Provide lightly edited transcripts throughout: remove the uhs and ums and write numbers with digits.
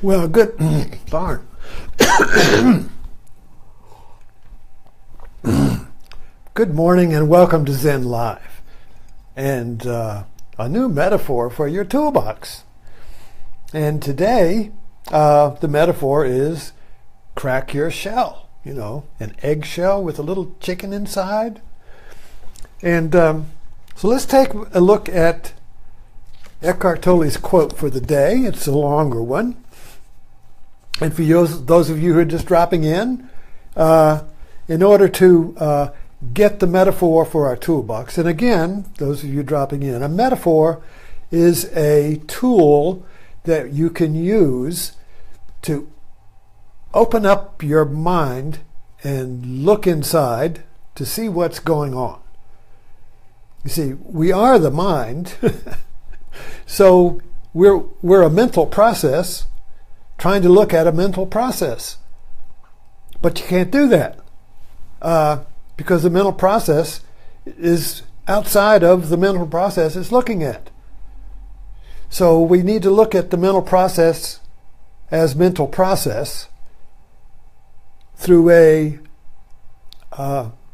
Well, good. Darn. Good morning and welcome to Zen Live. And a new metaphor for your toolbox. And today, the metaphor is crack your shell. You know, an egg-shell with a little chicken inside. And so let's take a look at Eckhart Tolle's quote for the day. It's a longer one. And for those of you who are just dropping in order to get the metaphor for our toolbox, and again, those of you dropping in, a metaphor is a tool that you can use to open up your mind and look inside to see what's going on. You see, we are the mind, so we're a mental process trying to look at a mental process. But you can't do that because the mental process is outside of the mental process it's looking at. So we need to look at the mental process as mental process through a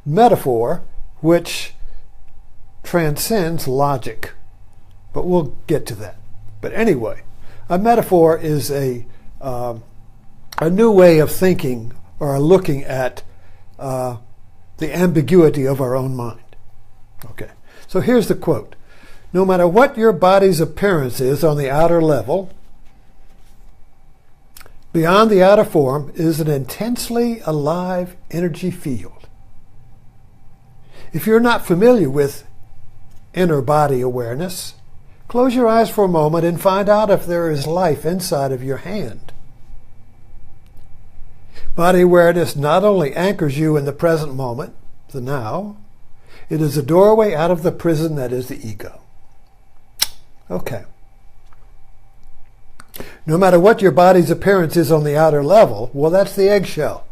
metaphor which transcends logic. But we'll get to that. But anyway, a metaphor is a new way of thinking or looking at the ambiguity of our own mind. Okay, so here's the quote. No matter what your body's appearance is on the outer level, beyond the outer form is an intensely alive energy field. If you're not familiar with inner body awareness, close your eyes for a moment and find out if there is life inside of your hand. Body awareness not only anchors you in the present moment, the now, it is a doorway out of the prison that is the ego. Okay. No matter what your body's appearance is on the outer level, well, that's the eggshell.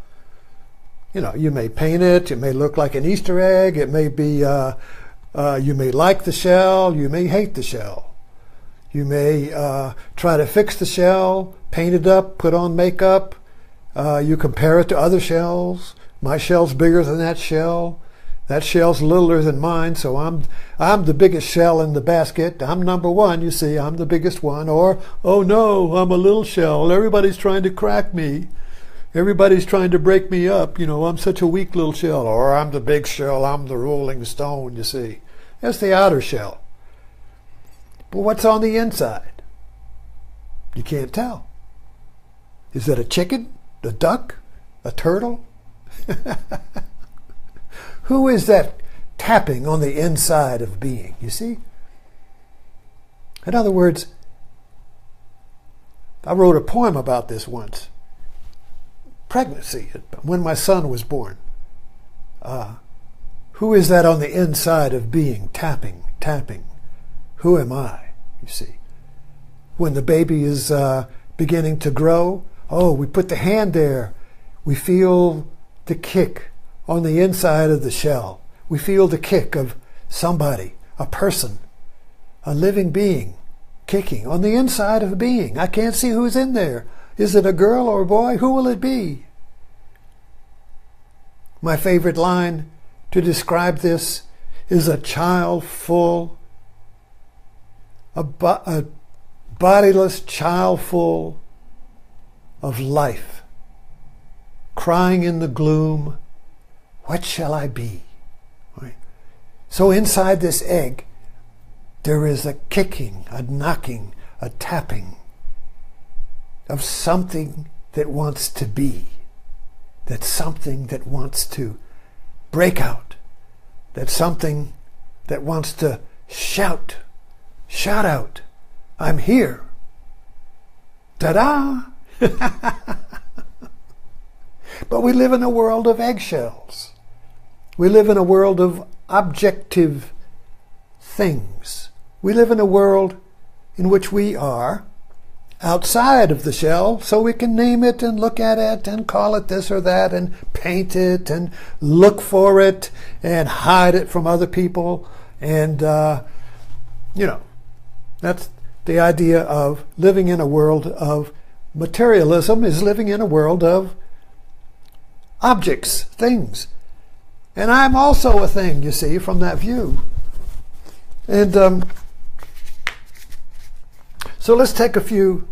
You know, you may paint it, it may look like an Easter egg, it may be, you may like the shell, you may hate the shell. You may try to fix the shell, paint it up, put on makeup. You compare it to other shells. My shell's bigger than that shell. That shell's littler than mine, so I'm the biggest shell in the basket. I'm number one, you see, I'm the biggest one. Or, oh no, I'm a little shell. Everybody's trying to crack me. Everybody's trying to break me up. You know, I'm such a weak little shell. Or I'm the big shell, I'm the rolling stone, you see. That's the outer shell. But what's on the inside? You can't tell. Is it a chicken? A duck? A turtle? Who is that tapping on the inside of being? You see? In other words, I wrote a poem about this once. Pregnancy, when my son was born. Who is that on the inside of being tapping, tapping? Who am I? You see? When the baby is beginning to grow, oh, we put the hand there. We feel the kick on the inside of the shell. We feel the kick of somebody, a person, a living being, kicking on the inside of a being. I can't see who's in there. Is it a girl or a boy? Who will it be? My favorite line to describe this is a child full, a bodiless child full of life, crying in the gloom, what shall I be? Right? So inside this egg, there is a kicking, a knocking, a tapping of something that wants to be, that's something that wants to break out, that's something that wants to shout out, I'm here. Ta-da! But we live in a world of eggshells. We live in a world of objective things. We live in a world in which we are outside of the shell, so we can name it and look at it and call it this or that and paint it and look for it and hide it from other people. And, that's the idea of living in a world of materialism is living in a world of objects, things. And I'm also a thing, you see, from that view. And so let's take a few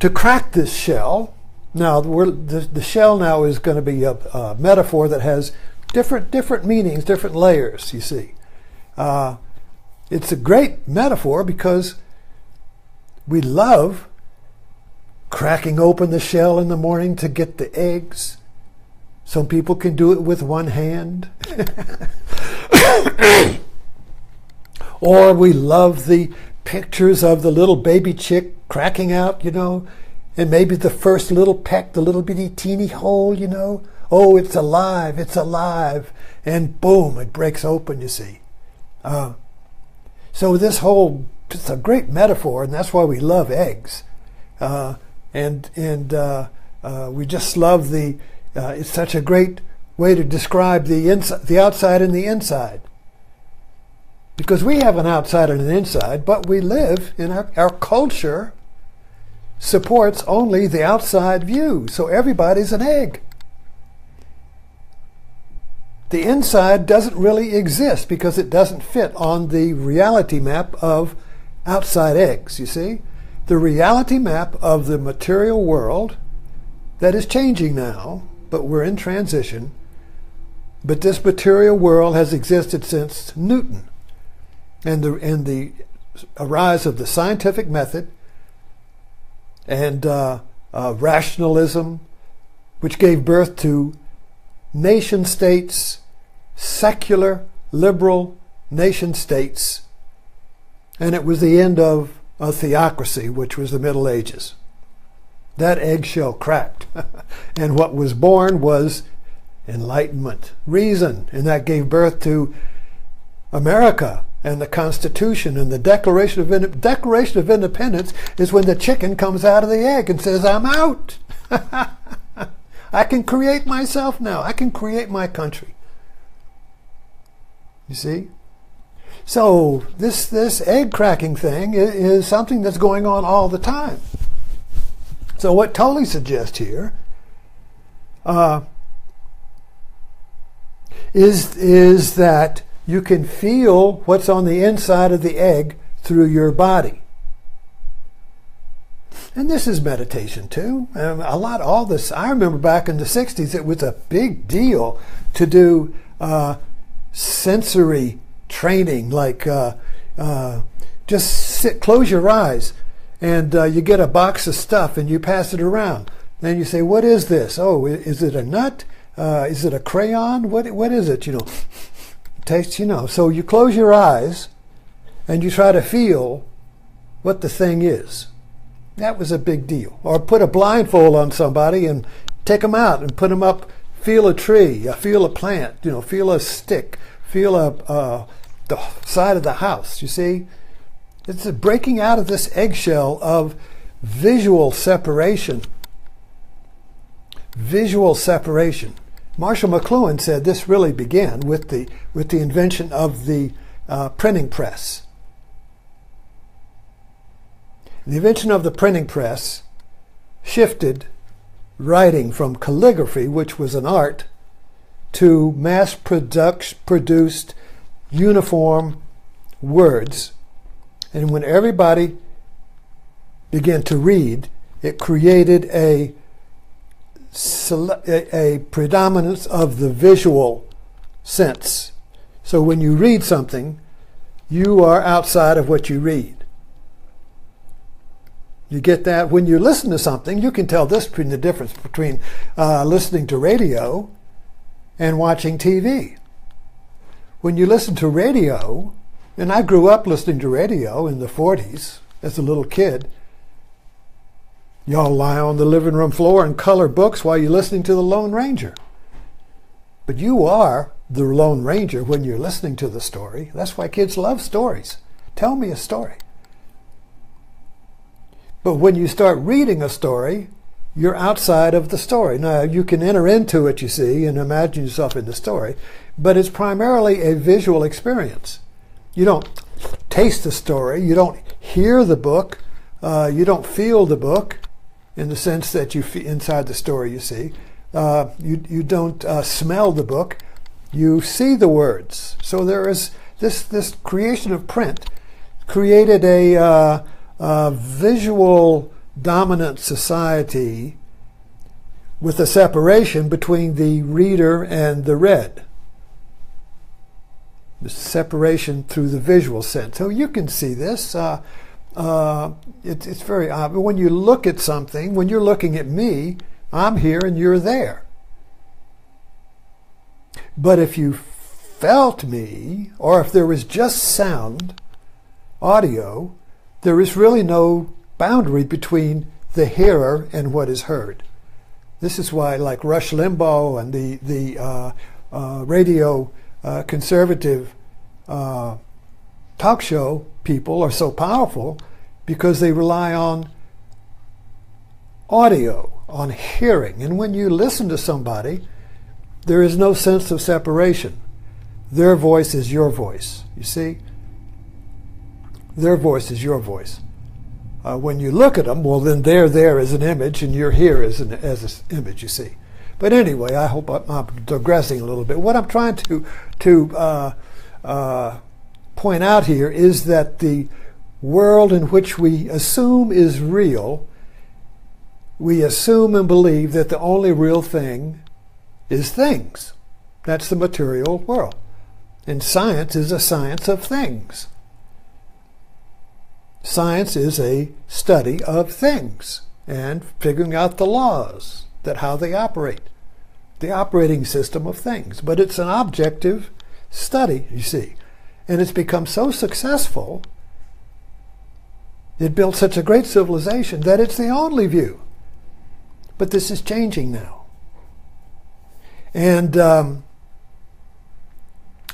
to crack this shell. Now, the shell now is going to be a metaphor that has different meanings, different layers, you see. It's a great metaphor because we love cracking open the shell in the morning to get the eggs. Some people can do it with one hand. Or we love the pictures of the little baby chick cracking out, you know, and maybe the first little peck, the little bitty teeny hole, you know. Oh, it's alive, it's alive. And boom, it breaks open, you see. So this whole, it's a great metaphor, and that's why we love eggs. And we just love it's such a great way to describe the outside and the inside. Because we have an outside and an inside, but we live in our culture supports only the outside view. So everybody's an egg. The inside doesn't really exist because it doesn't fit on the reality map of outside eggs, you see? The reality map of the material world that is changing now, but we're in transition. But this material world has existed since Newton and the rise of the scientific method and rationalism, which gave birth to nation states, secular, liberal nation states. And it was the end of a theocracy, which was the Middle Ages. That eggshell cracked. And what was born was enlightenment, reason. And that gave birth to America and the Constitution and the Declaration of Independence is when the chicken comes out of the egg and says, I'm out. I can create myself now. I can create my country. You see? So this egg cracking thing is something that's going on all the time. So what Tolle suggests here is that you can feel what's on the inside of the egg through your body. And this is meditation too. All this. I remember back in the 60s, it was a big deal to do sensory training, like just close your eyes, and you get a box of stuff and you pass it around. Then you say, "What is this? Oh, is it a nut? Is it a crayon? What is it? You know, taste. You know." So you close your eyes and you try to feel what the thing is. That was a big deal. Or put a blindfold on somebody and take them out and put them up. Feel a tree, feel a plant, you know, feel a stick, feel the side of the house. You see, it's a breaking out of this eggshell of visual separation. Visual separation. Marshall McLuhan said this really began with the invention of the printing press. The invention of the printing press shifted writing from calligraphy, which was an art, to mass-produced uniform words. And when everybody began to read, it created a predominance of the visual sense. So when you read something, you are outside of what you read. You get that? When you listen to something, you can tell the difference between listening to radio and watching TV. When you listen to radio, and I grew up listening to radio in the 40s as a little kid, y'all lie on the living room floor and color books while you're listening to the Lone Ranger. But you are the Lone Ranger when you're listening to the story. That's why kids love stories. Tell me a story. But when you start reading a story, you're outside of the story. Now, you can enter into it, you see, and imagine yourself in the story, but it's primarily a visual experience. You don't taste the story, you don't hear the book, You don't feel the book in the sense that you inside the story, you see. You don't smell the book. You see the words. So there is this creation of print created a visual dominant society with a separation between the reader and the read. The separation through the visual sense. So you can see this. It's very obvious. When you look at something, when you're looking at me, I'm here and you're there. But if you felt me, or if there was just sound, audio, there is really no boundary between the hearer and what is heard. This is why, like Rush Limbaugh and the radio conservative talk show people are so powerful, because they rely on audio, on hearing. And when you listen to somebody, there is no sense of separation. Their voice is your voice, you see? Their voice is your voice. When you look at them, well, then they're there as an image, and you're here as an image, you see. But anyway, I hope I'm digressing a little bit. What I'm trying to point out here is that the world in which we assume is real, we assume and believe that the only real thing is things. That's the material world. And science is a science of things. Science is a study of things and figuring out the laws, that how they operate, the operating system of things. But it's an objective study, you see. And it's become so successful, it built such a great civilization that it's the only view. But this is changing now. And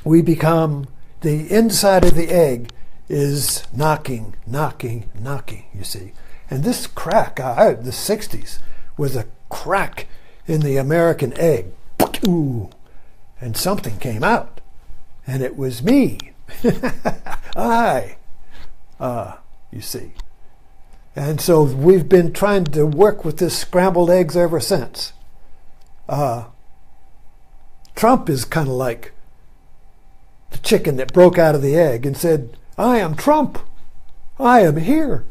we become, the inside of the egg is knocking, you see. And this crack, the 60s, was a crack in the American egg. And something came out. And it was me. You see. And so we've been trying to work with this scrambled eggs ever since. Trump is kind of like the chicken that broke out of the egg and said, I am Trump. I am here.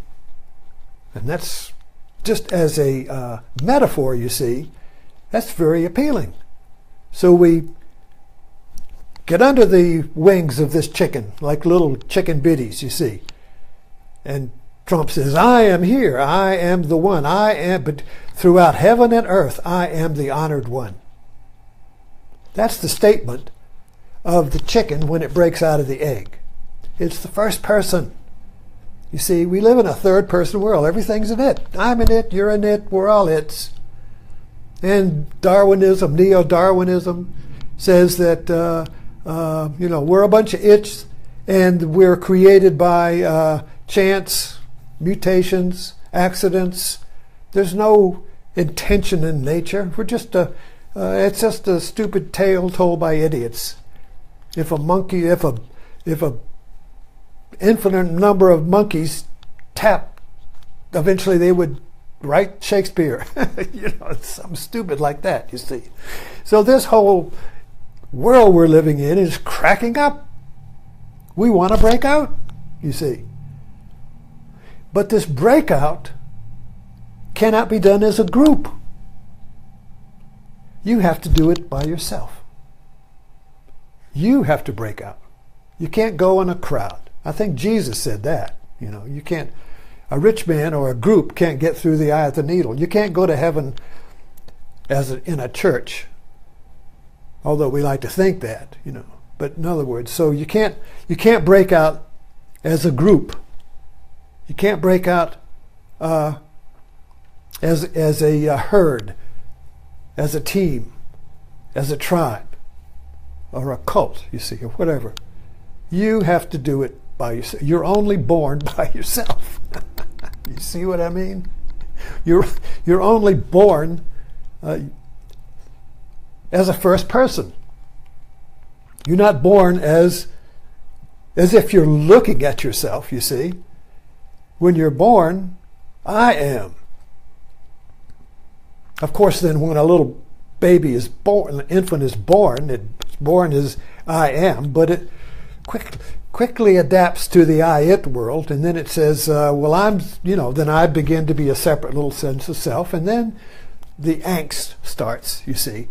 And that's just as a metaphor, you see, that's very appealing. So we get under the wings of this chicken, like little chicken biddies, you see. And Trump says, I am here. I am the one. I am, but throughout heaven and earth, I am the honored one. That's the statement of the chicken when it breaks out of the egg. It's the first person. You see, we live in a third-person world. Everything's an it. I'm an it, you're an it, we're all its. And Darwinism, neo-Darwinism, says that we're a bunch of its, and we're created by chance, mutations, accidents. There's no intention in nature. We're just it's just a stupid tale told by idiots. If a infinite number of monkeys tapped, eventually they would write Shakespeare. It's something stupid like that, you see. So this whole world we're living in is cracking up. We want to break out, you see. But this breakout cannot be done as a group. You have to do it by yourself. You have to break out. You can't go in a crowd. I think Jesus said that. You can't, a rich man or a group can't get through the eye of the needle. You can't go to heaven in a church, although we like to think that, But in other words, so you can't break out as a group. You can't break out as a herd, as a team, as a tribe, or a cult, you see, or whatever. You have to do it by yourself. You're only born by yourself. You see what I mean? You're only born as a first person. You're not born as if you're looking at yourself, you see. When you're born, I am. Of course, then when a little baby is born, an infant is born, it's born as I am, but it quickly adapts to the I-it world, and then it says, well, I'm, then I begin to be a separate little sense of self, and then the angst starts, you see.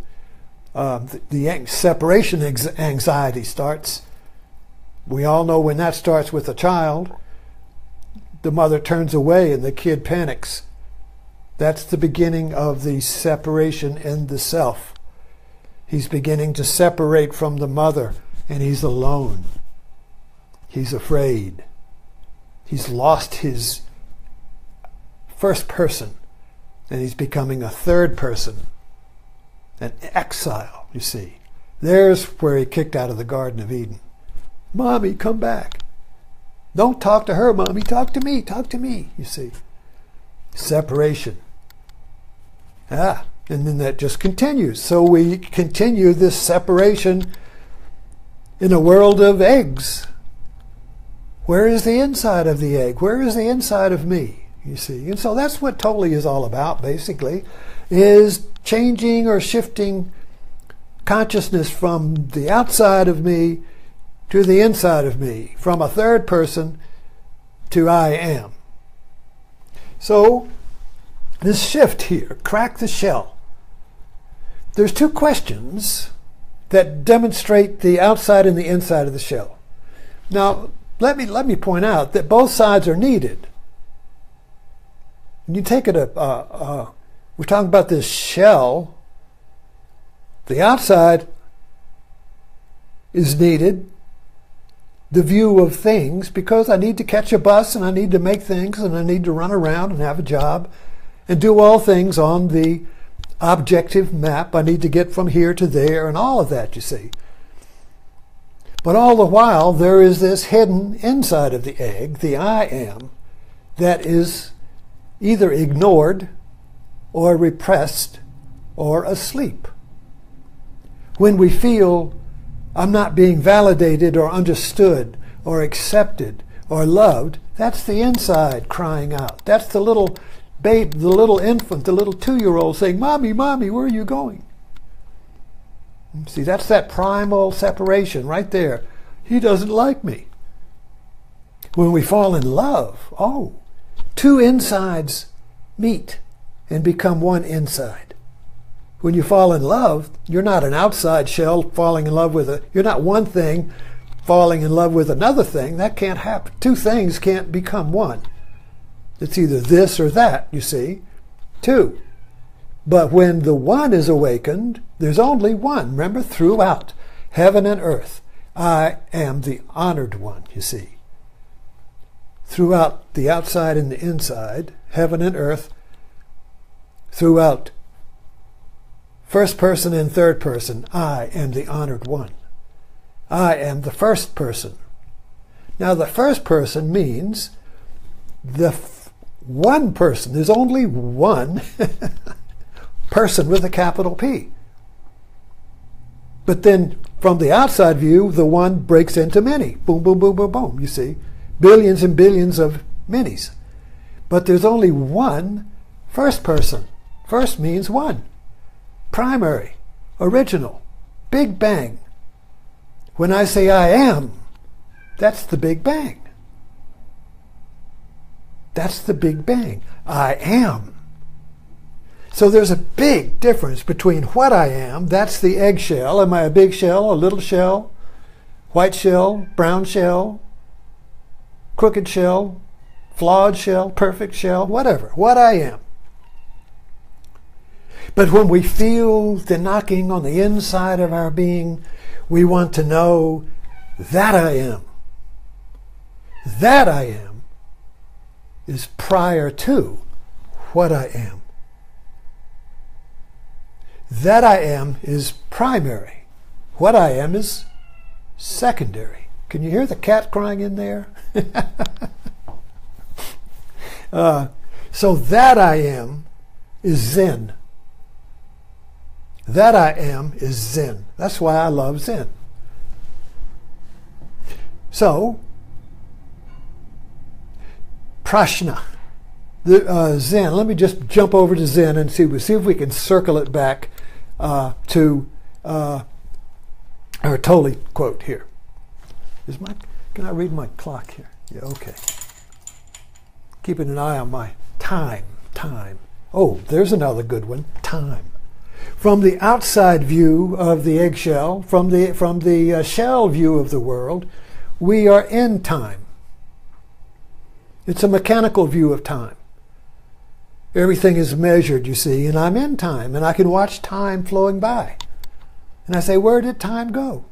The separation anxiety starts. We all know when that starts with a child, the mother turns away and the kid panics. That's the beginning of the separation in the self. He's beginning to separate from the mother, and he's alone. He's afraid. He's lost his first person, and he's becoming a third person, an exile, you see. There's where he kicked out of the Garden of Eden. Mommy, come back. Don't talk to her, Mommy. Talk to me, you see. Separation. And then that just continues. So we continue this separation in a world of eggs. Where is the inside of the egg? Where is the inside of me? You see. And so that's what Tolle is all about, basically, is changing or shifting consciousness from the outside of me to the inside of me, from a third person to I am. So this shift here, crack the shell. There's two questions that demonstrate the outside and the inside of the shell. Now, let me point out that both sides are needed. When you take it we're talking about this shell. The outside is needed, the view of things, because I need to catch a bus and I need to make things and I need to run around and have a job and do all things on the objective map. I need to get from here to there and all of that, you see. But all the while, there is this hidden inside of the egg, the I am, that is either ignored or repressed or asleep. When we feel I'm not being validated or understood or accepted or loved, that's the inside crying out. That's the little babe, the little infant, the little 2-year-old saying, Mommy, Mommy, where are you going? See, that's that primal separation right there. He doesn't like me. When we fall in love, two insides meet and become one inside. When you fall in love, you're not an outside shell falling in love with you're not one thing falling in love with another thing. That can't happen. Two things can't become one. It's either this or that, you see. Two. But when the one is awakened, there's only one. Remember, throughout heaven and earth, I am the honored one, you see. Throughout the outside and the inside, heaven and earth, throughout first person and third person, I am the honored one. I am the first person. Now, the first person means the one person. There's only one person with a capital P. But then, from the outside view, the one breaks into many. Boom, boom, boom, boom, boom, you see. Billions and billions of minis. But there's only one first person. First means one. Primary, original, Big Bang. When I say I am, that's the Big Bang. That's the Big Bang. I am. So there's a big difference between what I am, that's the eggshell. Am I a big shell, a little shell, white shell, brown shell, crooked shell, flawed shell, perfect shell, whatever, what I am. But when we feel the knocking on the inside of our being, we want to know that I am. That I am is prior to what I am. That I am is primary. What I am is secondary. Can you hear the cat crying in there? So that I am is Zen. That I am is Zen. That's why I love Zen. So, prashna. Zen. Let me just jump over to Zen and see if we can circle it back to our Tolle quote here. Can I read my clock here? Yeah, okay. Keeping an eye on my time. Oh, there's another good one. Time. From the outside view of the eggshell, from the shell view of the world, we are in time. It's a mechanical view of time. Everything is measured, you see, and I'm in time, and I can watch time flowing by. And I say, where did time go?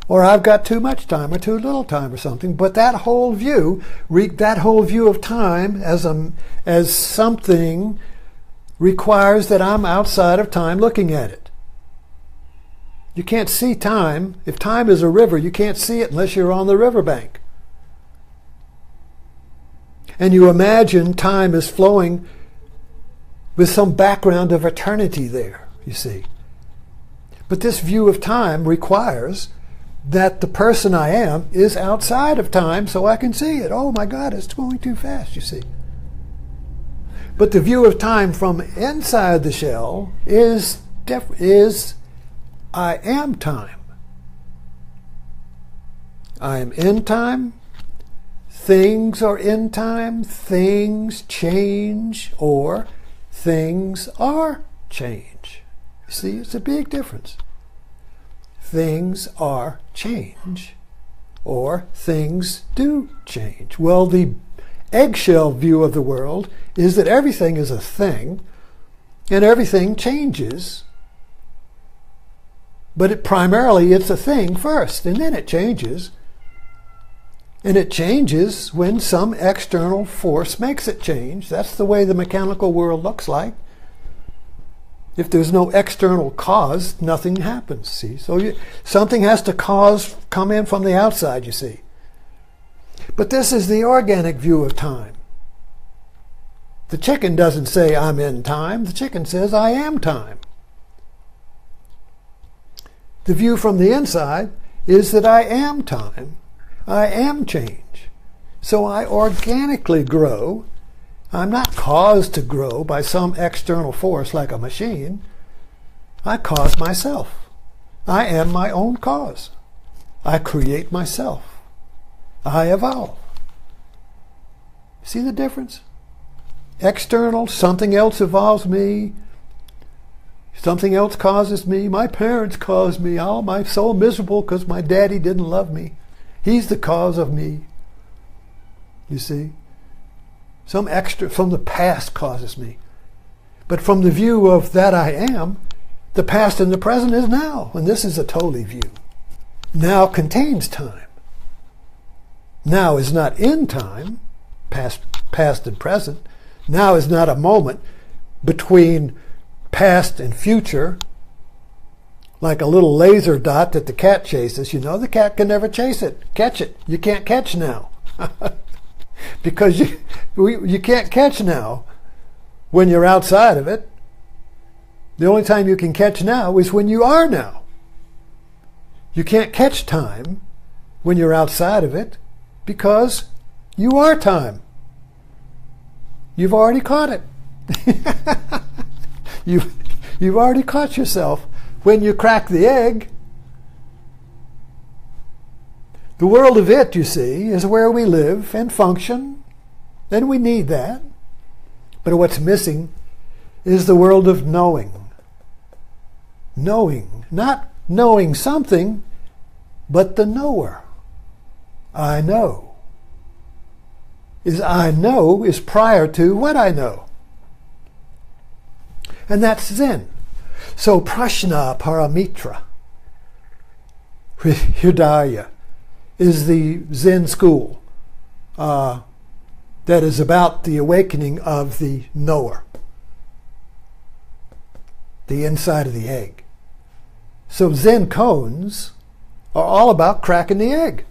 Or I've got too much time or too little time or something. But that whole view of time as something requires that I'm outside of time looking at it. You can't see time. If time is a river, you can't see it unless you're on the riverbank. And you imagine time is flowing with some background of eternity there, you see. But this view of time requires that the person I am is outside of time so I can see it. Oh my God, it's going too fast, you see. But the view of time from inside the shell is I am time. I am in time. Things are in time. Things change, or things are change. You see, it's a big difference. Things are change, or things do change. Well, the eggshell view of the world is that everything is a thing, and everything changes. But primarily it's a thing first, and then it changes. And it changes when some external force makes it change. That's the way the mechanical world looks like. If there's no external cause, nothing happens, see? So something has to come in from the outside, you see. But this is the organic view of time. The chicken doesn't say, I'm in time. The chicken says, I am time. The view from the inside is that I am time. I am change. So I organically grow. I'm not caused to grow by some external force like a machine. I cause myself. I am my own cause. I create myself. I evolve. See the difference? External, something else evolves me. Something else causes me. My parents caused me. Oh, I'm so miserable because my daddy didn't love me. He's the cause of me. You see? Some extra from the past causes me. But from the view of that I am, the past and the present is now. And this is a Tolle view. Now contains time. Now is not in time, past and present. Now is not a moment between past and future, like a little laser dot that the cat chases. You know, the cat can never catch it. You can't catch now. Because you can't catch now when you're outside of it. The only time you can catch now is when you are now. You can't catch time when you're outside of it because you are time. You've already caught it. You've already caught yourself when you crack the egg. The world of it, you see, is where we live and function, and we need that. But what's missing is the world of knowing. Knowing, not knowing something, but the knower. I know. I know is prior to what I know. And that's Zen. So prashna paramitra, hridaya, is the Zen school that is about the awakening of the knower, the inside of the egg. So Zen koans are all about cracking the egg,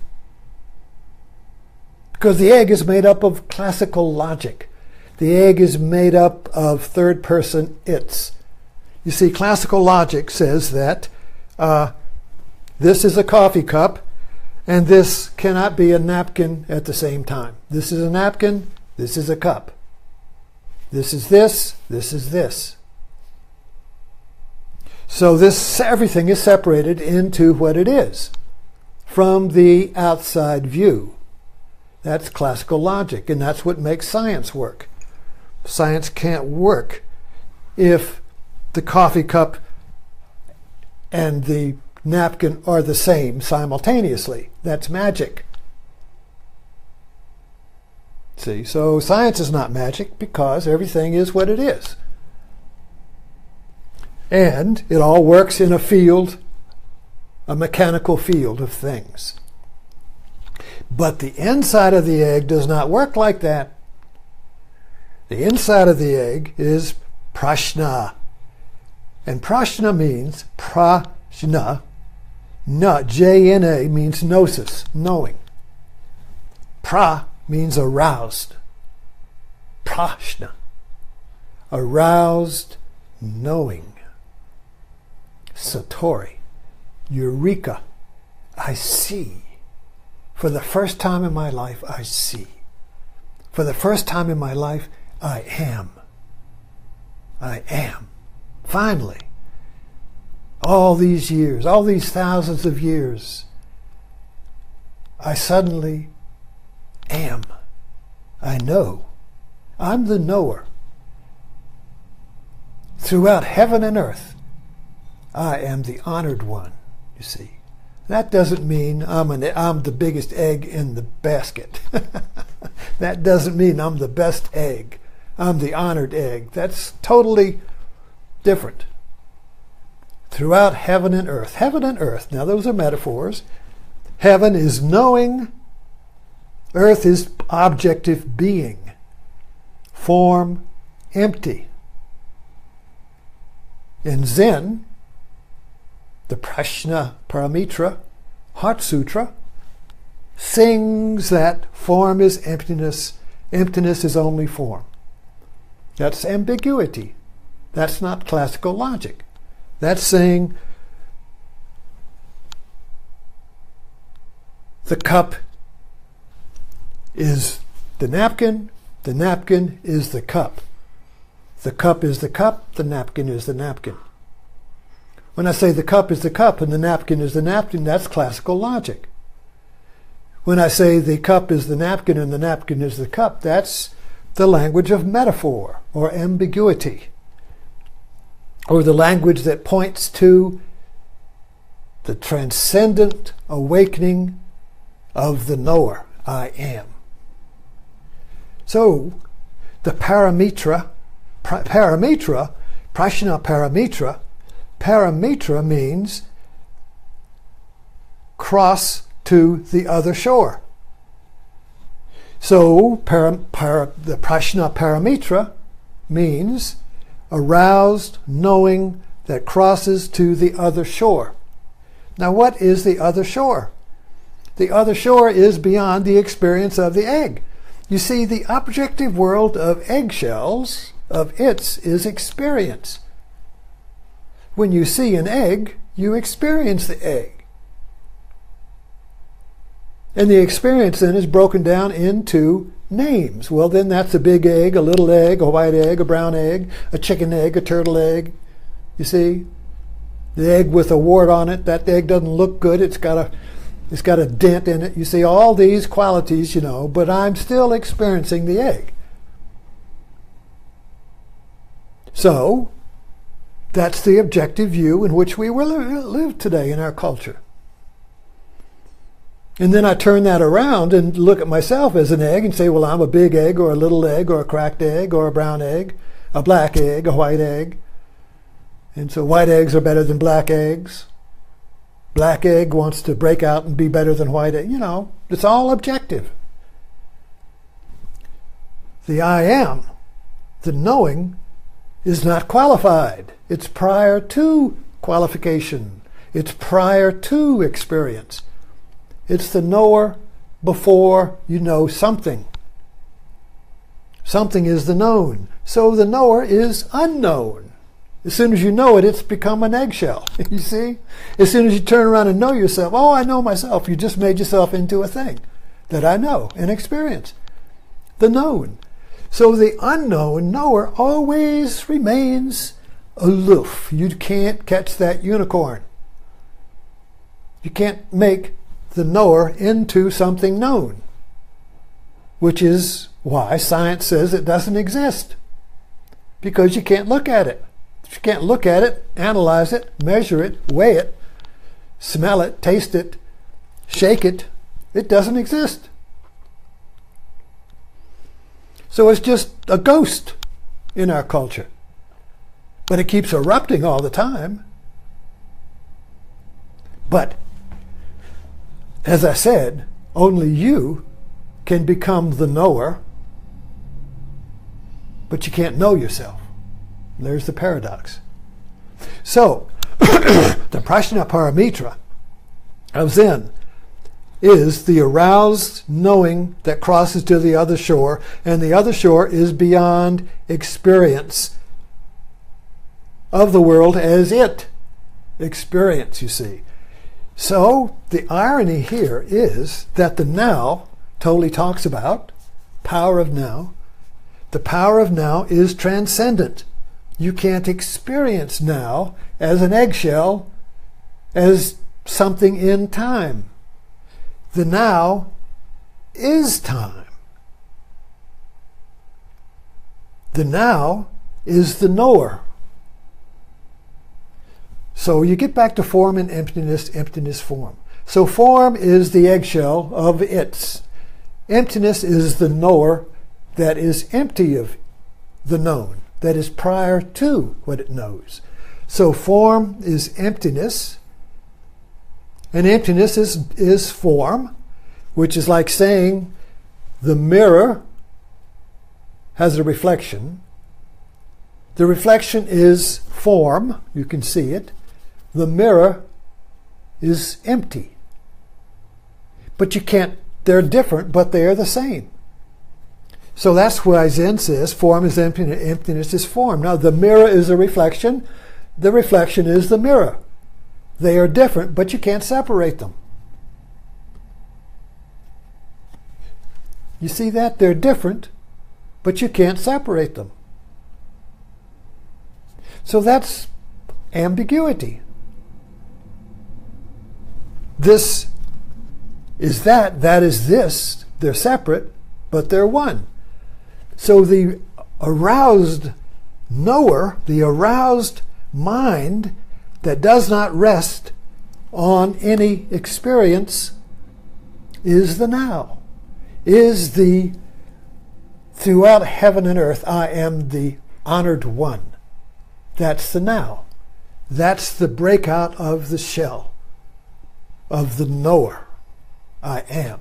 because the egg is made up of classical logic. The egg is made up of third-person its. You see, classical logic says that this is a coffee cup, and this cannot be a napkin at the same time. This is a napkin, this is a cup. This is this. This is this. So everything is separated into what it is from the outside view. That's classical logic, and that's what makes science work. Science can't work if the coffee cup and the napkin are the same simultaneously. That's magic. See, so science is not magic because everything is what it is. And it all works in a field, a mechanical field of things. But the inside of the egg does not work like that. The inside of the egg is prashna. And prashna means prashna. J-N-A means gnosis, knowing. Pra means aroused. Prashna. Aroused knowing. Satori. Eureka. I see. For the first time in my life, I see. For the first time in my life, I am. I am. Finally. All these years, all these thousands of years, I suddenly am. I know. I'm the knower. Throughout heaven and earth, I am the honored one, you see. That doesn't mean I'm the biggest egg in the basket. That doesn't mean I'm the best egg. I'm the honored egg. That's totally different. Throughout heaven and earth. Heaven and earth. Now those are metaphors. Heaven is knowing. Earth is objective being. Form empty. In Zen, the Prajna Paramitra Heart Sutra sings that form is emptiness. Emptiness is only form. That's ambiguity. That's not classical logic. That's saying the cup is the napkin is the cup. The cup is the cup, the napkin is the napkin. When I say the cup is the cup and the napkin is the napkin, that's classical logic. When I say the cup is the napkin and the napkin is the cup, that's the language of metaphor or ambiguity, or the language that points to the transcendent awakening of the knower, I am. So, the paramitra, Prajna paramitra, paramitra means cross to the other shore. So, the Prajna paramitra means aroused knowing that crosses to the other shore. Now, what is the other shore? The other shore is beyond the experience of the egg. You see, the objective world of eggshells, of its, is experience. When you see an egg, you experience the egg. And the experience then is broken down into names. Well, then that's a big egg, a little egg, a white egg, a brown egg, a chicken egg, a turtle egg. You see? The egg with a wart on it, that egg doesn't look good. It's got a dent in it. You see all these qualities, but I'm still experiencing the egg. So, that's the objective view in which we live today in our culture. And then I turn that around and look at myself as an egg and say, well, I'm a big egg or a little egg or a cracked egg or a brown egg, a black egg, a white egg. And so white eggs are better than black eggs. Black egg wants to break out and be better than white egg. It's all objective. The I am, the knowing, is not qualified. It's prior to qualification. It's prior to experience. It's the knower before you know something. Something is the known. So the knower is unknown. As soon as you know it, it's become an eggshell. You see? As soon as you turn around and know yourself, oh, I know myself. You just made yourself into a thing that I know and experience. The known. So the unknown knower always remains aloof. You can't catch that unicorn. You can't make the knower into something known, which is why science says it doesn't exist, because you can't look at it. You can't look at it, analyze it, measure it, weigh it, smell it, taste it, shake it. It doesn't exist. So it's just a ghost in our culture. But it keeps erupting all the time. But, as I said, only you can become the knower, but you can't know yourself. There's the paradox. So, the prajna paramitra of Zen is the aroused knowing that crosses to the other shore, and the other shore is beyond experience of the world as it experience, you see. So the irony here is that the now Tolle talks about, power of now, the power of now is transcendent. You can't experience now as an eggshell, as something in time. The now is time. The now is the knower. So you get back to form and emptiness, emptiness, form. So form is the eggshell of its. Emptiness is the knower that is empty of the known, that is prior to what it knows. So form is emptiness, and emptiness is form, which is like saying the mirror has a reflection. The reflection is form, you can see it. The mirror is empty. But you can't, they're different, but they are the same. So that's why Zen says form is emptiness, emptiness is form. Now the mirror is a reflection. The reflection is the mirror. They are different, but you can't separate them. You see that? They're different, but you can't separate them. So that's ambiguity. This is that, that is this. They're separate, but they're one. So the aroused knower, the aroused mind that does not rest on any experience is the now, is the throughout heaven and earth I am the honored one. That's the now. That's the breakout of the shell of the knower. I am.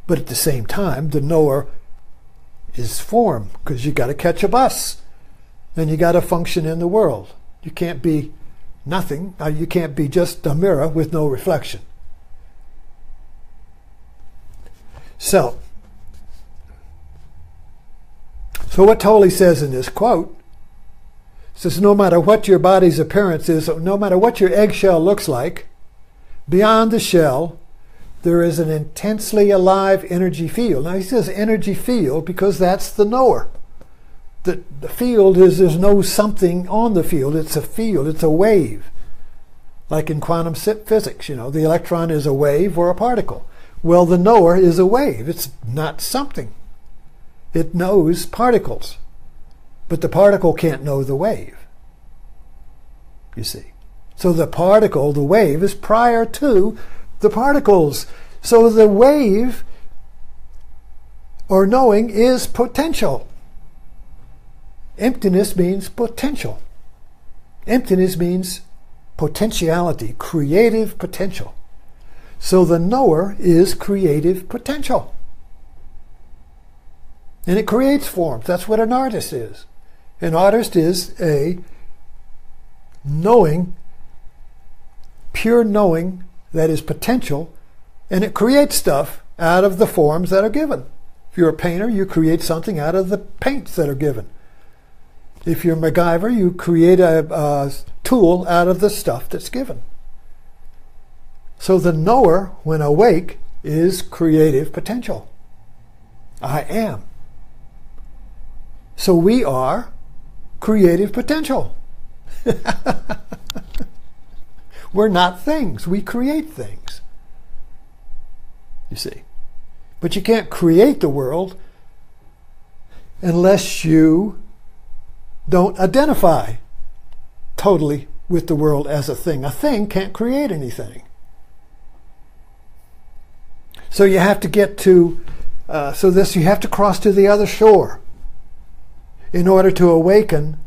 But at the same time, the knower is form, because you got to catch a bus and you got to function in the world. You can't be nothing. You can't be just a mirror with no reflection. So what Tolle says in this quote says, no matter what your body's appearance is, no matter what your eggshell looks like, beyond the shell, there is an intensely alive energy field. Now he says energy field because that's the knower. The field is, there's no something on the field. It's a field. It's a wave. Like in quantum physics, you know, the electron is a wave or a particle. Well, the knower is a wave. It's not something. It knows particles. But the particle can't know the wave. You see. So the particle, the wave, is prior to the particles. So the wave, or knowing, is potential. Emptiness means potential. Emptiness means potentiality, creative potential. So the knower is creative potential. And it creates forms. That's what an artist is. An artist is a knowing, pure knowing that is potential, and it creates stuff out of the forms that are given. If you're a painter, you create something out of the paints that are given. If you're MacGyver, you create a tool out of the stuff that's given. So the knower, when awake, is creative potential. I am. So we are creative potential. We're not things. We create things. You see. But you can't create the world unless you don't identify totally with the world as a thing. A thing can't create anything. So you have to get to, you have to cross to the other shore in order to awaken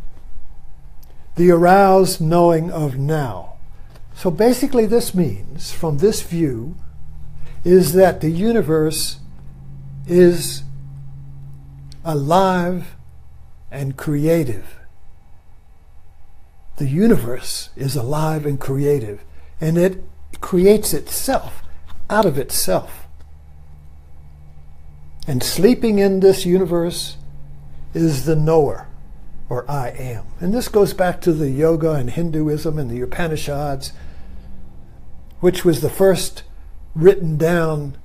the aroused knowing of now. So basically this means, from this view, is that the universe is alive and creative. The universe is alive and creative, and it creates itself out of itself. And sleeping in this universe is the knower, or I am. And this goes back to the yoga and Hinduism and the Upanishads, which was the first written down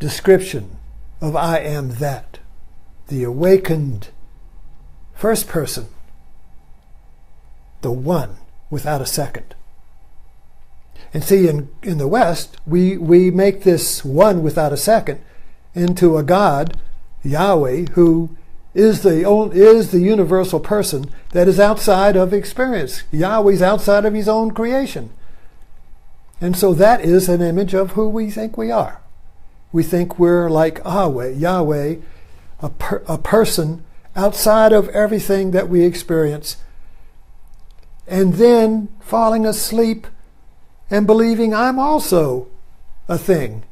description of I am that. The awakened first person, the one without a second. And see, in the West, we make this one without a second into a God, Yahweh, who is the universal person that is outside of experience. Yahweh's outside of his own creation. And so that is an image of who we think we are. We think we're like Yahweh, a person outside of everything that we experience, and then falling asleep and believing I'm also a thing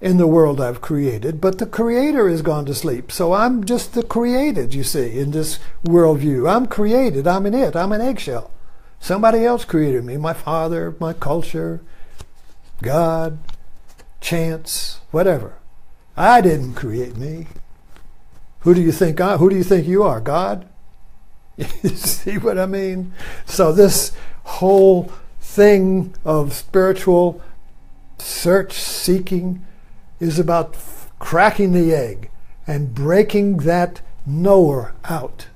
in the world I've created, but the Creator has gone to sleep. So I'm just the created, you see, in this worldview. I'm created, I'm an it, I'm an eggshell. Somebody else created me, my father, my culture, God, chance, whatever. I didn't create me. Who do you think you are, God? You see what I mean? So this whole thing of spiritual search, seeking, is about cracking the egg and breaking that knower out,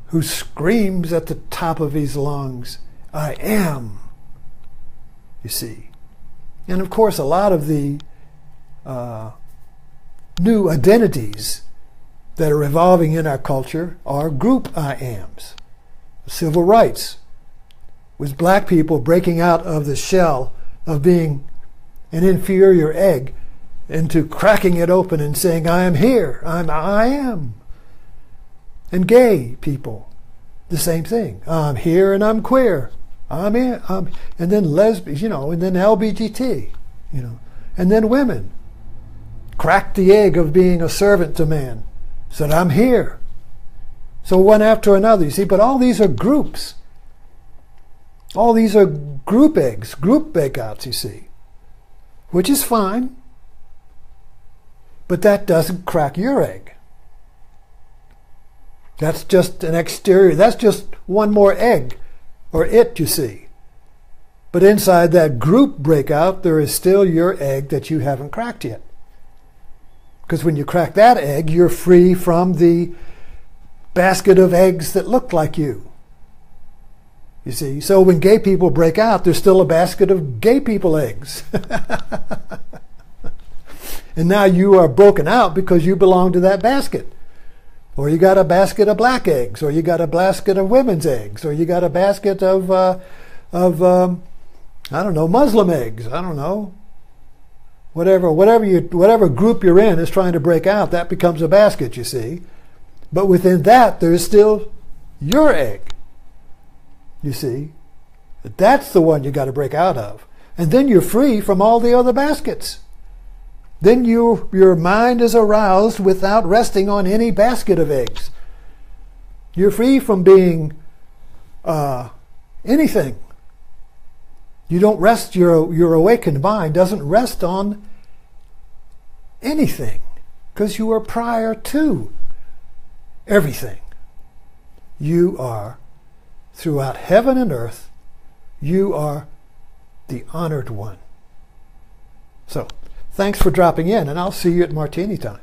who screams at the top of his lungs, I am, you see. And of course, a lot of the new identities that are evolving in our culture are group I ams. Civil rights, with black people breaking out of the shell of being an inferior egg into cracking it open and saying, I am here, I am. And gay people, the same thing. I'm here and I'm queer. I'm in. And then lesbians, and then LGBT, And then women cracked the egg of being a servant to man. Said, I'm here. So one after another, you see, but all these are groups. All these are group eggs, group breakouts, you see, which is fine, but that doesn't crack your egg. That's just an exterior, that's just one more egg, or it, you see. But inside that group breakout, there is still your egg that you haven't cracked yet. Because when you crack that egg, you're free from the basket of eggs that look like you. You see, so when gay people break out, there's still a basket of gay people eggs. And now you are broken out because you belong to that basket. Or you got a basket of black eggs, or you got a basket of women's eggs, or you got a basket of Muslim eggs. I don't know. Whatever group you're in is trying to break out, that becomes a basket, you see. But within that, there's still your egg. You see, that's the one you got to break out of. And then you're free from all the other baskets. Then your mind is aroused without resting on any basket of eggs. You're free from being anything. You don't rest, your awakened mind doesn't rest on anything, because you are prior to everything. You are, throughout heaven and earth, you are the honored one. So, thanks for dropping in, and I'll see you at Martini time.